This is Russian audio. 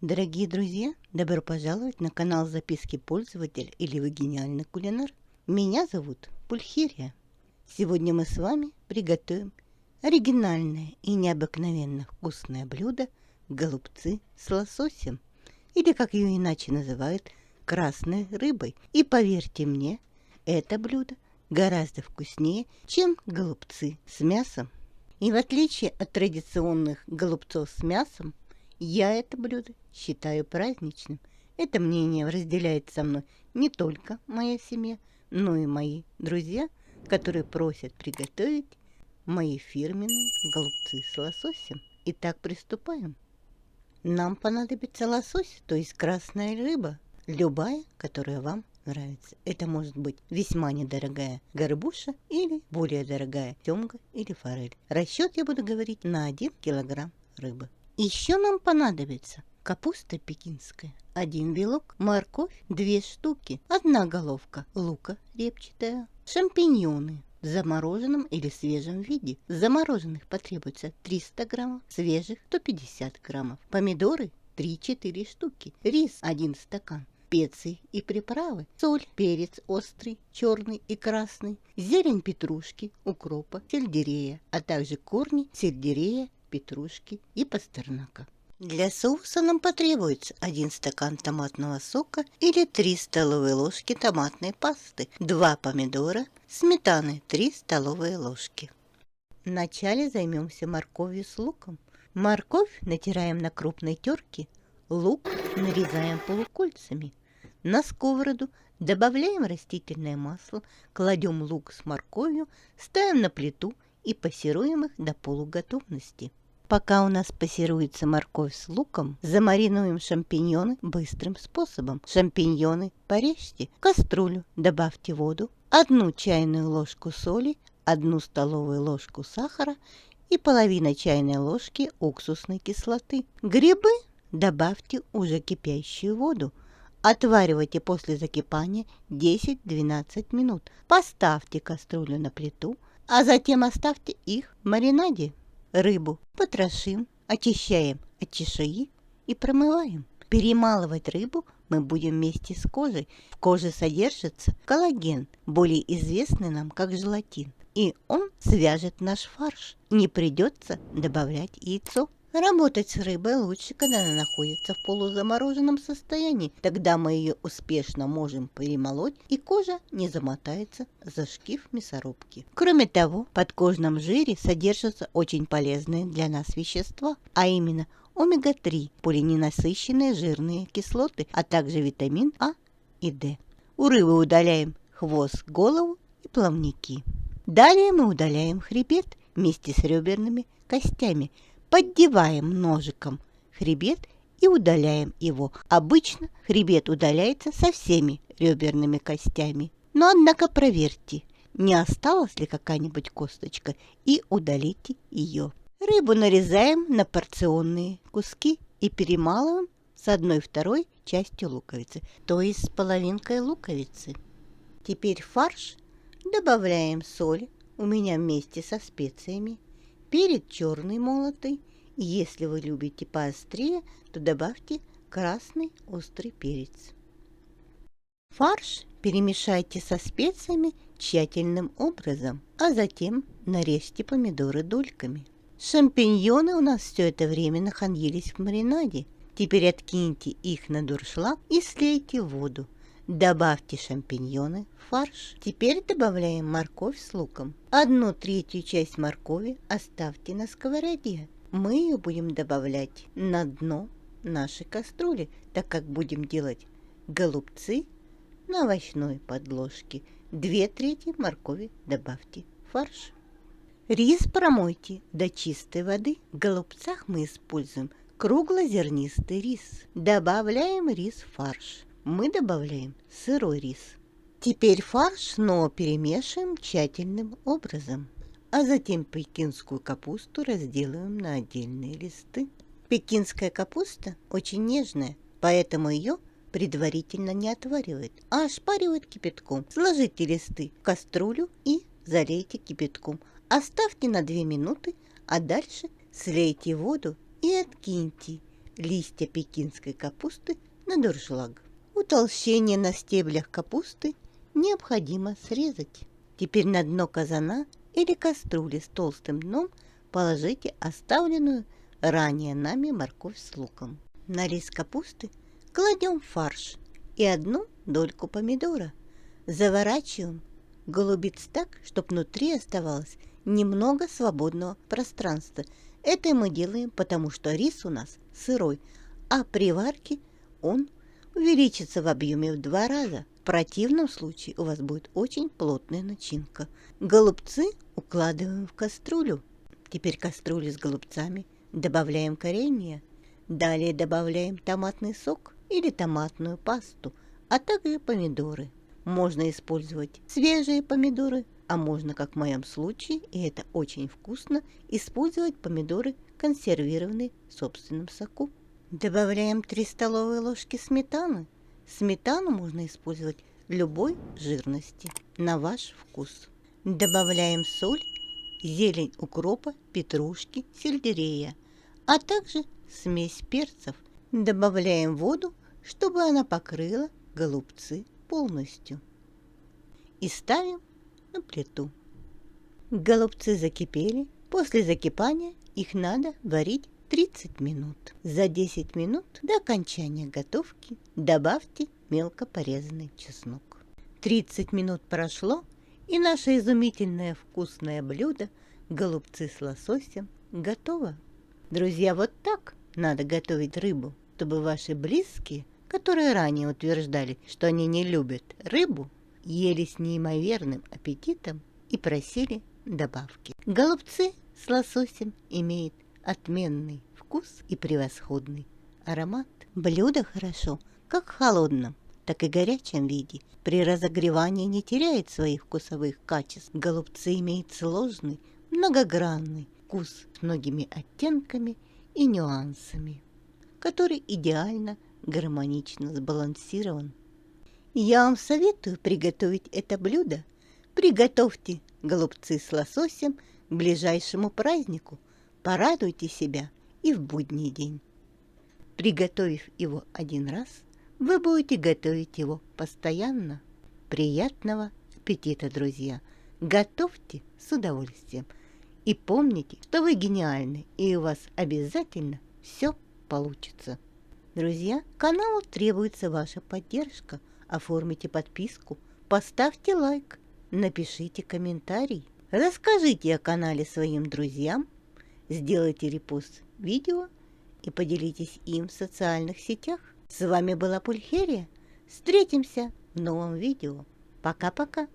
Дорогие друзья, добро пожаловать на канал Записки пользователя или Вы гениальный кулинар. Меня зовут Пульхерия. Сегодня мы с вами приготовим оригинальное и необыкновенно вкусное блюдо голубцы с лососем, или как ее иначе называют, красной рыбой. И поверьте мне, это блюдо гораздо вкуснее, чем голубцы с мясом. И в отличие от традиционных голубцов с мясом, я это блюдо считаю праздничным. Это мнение разделяет со мной не только моя семья, но и мои друзья, которые просят приготовить мои фирменные голубцы с лососем. Итак, приступаем. Нам понадобится лосось, то есть красная рыба, любая, которая вам нравится. Это может быть весьма недорогая горбуша или более дорогая семга или форель. Расчет я буду говорить на 1 килограмм рыбы. Еще нам понадобится капуста пекинская, 1 вилок, морковь 2 штуки, 1 головка лука репчатая, шампиньоны в замороженном или свежем виде. Замороженных потребуется 300 граммов, свежих 150 граммов, помидоры 3-4 штуки, рис 1 стакан, специи и приправы, соль, перец острый, черный и красный, зелень петрушки, укропа, сельдерея, а также корни сельдерея, петрушки и пастернака. Для соуса нам потребуется 1 стакан томатного сока или 3 столовые ложки томатной пасты, 2 помидора, сметаны 3 столовые ложки. Вначале займемся морковью с луком. Морковь натираем на крупной терке, лук нарезаем полукольцами. На сковороду добавляем растительное масло, кладем лук с морковью, ставим на плиту и пассируем их до полуготовности. Пока у нас пассируется морковь с луком, замаринуем шампиньоны быстрым способом. Шампиньоны порежьте, в кастрюлю добавьте воду, 1 чайную ложку соли, 1 столовую ложку сахара и половина чайной ложки уксусной кислоты. Грибы добавьте уже кипящую воду. Отваривайте после закипания 10-12 минут. Поставьте кастрюлю на плиту, а затем оставьте их в маринаде. Рыбу потрошим, очищаем от чешуи и промываем. Перемалывать рыбу мы будем вместе с кожей. В коже содержится коллаген, более известный нам как желатин, и он свяжет наш фарш. Не придется добавлять яйцо. Работать с рыбой лучше, когда она находится в полузамороженном состоянии. Тогда мы ее успешно можем перемолоть, и кожа не замотается за шкив мясорубки. Кроме того, в подкожном жире содержатся очень полезные для нас вещества, а именно омега-3, полиненасыщенные жирные кислоты, а также витамин А и D. У рыбы удаляем хвост, голову и плавники. Далее мы удаляем хребет вместе с реберными костями. Поддеваем ножиком хребет и удаляем его. Обычно хребет удаляется со всеми реберными костями. Но однако проверьте, не осталась ли какая-нибудь косточка, и удалите ее. Рыбу нарезаем на порционные куски и перемалываем с 1/2 частью луковицы, то есть с половинкой луковицы. Теперь в фарш добавляем соль, у меня вместе со специями, перец черный молотый. Если вы любите поострее, то добавьте красный острый перец. Фарш перемешайте со специями тщательным образом, а затем нарежьте помидоры дольками. Шампиньоны у нас все это время находились в маринаде. Теперь откиньте их на дуршлаг и слейте в воду. Добавьте шампиньоны в фарш. Теперь добавляем морковь с луком. 1/3 часть моркови оставьте на сковороде. Мы ее будем добавлять на дно нашей кастрюли, так как будем делать голубцы на овощной подложке. 2/3 моркови добавьте в фарш. Рис промойте до чистой воды. В голубцах мы используем круглозернистый рис. Добавляем рис в фарш. Мы добавляем сырой рис. Теперь фарш снова перемешиваем тщательным образом, а затем пекинскую капусту разделываем на отдельные листы. Пекинская капуста очень нежная, поэтому ее предварительно не отваривают, а ошпаривают кипятком. Сложите листы в кастрюлю и залейте кипятком. Оставьте на 2 минуты, а дальше слейте воду и откиньте. листья пекинской капусты на дуршлаг. Утолщение на стеблях капусты необходимо срезать. Теперь на дно казана или кастрюли с толстым дном положите оставленную ранее нами морковь с луком. На рис капусты кладем фарш и одну дольку помидора. Заворачиваем голубец так, чтобы внутри оставалось немного свободного пространства. Это мы делаем, потому что рис у нас сырой, а при варке он увеличится в объеме в 2 раза. В противном случае у вас будет очень плотная начинка. Голубцы укладываем в кастрюлю. Теперь кастрюлю с голубцами добавляем коренья. Далее добавляем томатный сок или томатную пасту, а также помидоры. Можно использовать свежие помидоры, а можно, как в моем случае, и это очень вкусно, использовать помидоры, консервированные в собственном соку. Добавляем 3 столовые ложки сметаны. Сметану можно использовать любой жирности, на ваш вкус. Добавляем соль, зелень укропа, петрушки, сельдерея, а также смесь перцев. Добавляем воду, чтобы она покрыла голубцы полностью. И ставим на плиту. Голубцы закипели. После закипания их надо варить 30 минут. За 10 минут до окончания готовки добавьте мелко порезанный чеснок. 30 минут прошло, и наше изумительное вкусное блюдо голубцы с лососем готово. Друзья, вот так надо готовить рыбу, чтобы ваши близкие, которые ранее утверждали, что они не любят рыбу, ели с неимоверным аппетитом и просили добавки. Голубцы с лососем имеют отменный вкус и превосходный аромат. Блюдо хорошо как в холодном, так и горячем виде. При разогревании не теряет своих вкусовых качеств. Голубцы имеют сложный, многогранный вкус с многими оттенками и нюансами, который идеально гармонично сбалансирован. Я вам советую приготовить это блюдо. Приготовьте голубцы с лососем к ближайшему празднику. Порадуйте себя и в будний день. Приготовив его один раз, вы будете готовить его постоянно. Приятного аппетита, друзья! Готовьте с удовольствием. И помните, что вы гениальны, и у вас обязательно все получится. Друзья, каналу требуется ваша поддержка. Оформите подписку, поставьте лайк, напишите комментарий, расскажите о канале своим друзьям, сделайте репост видео и поделитесь им в социальных сетях. С вами была Пульхерия. Встретимся в новом видео. Пока-пока.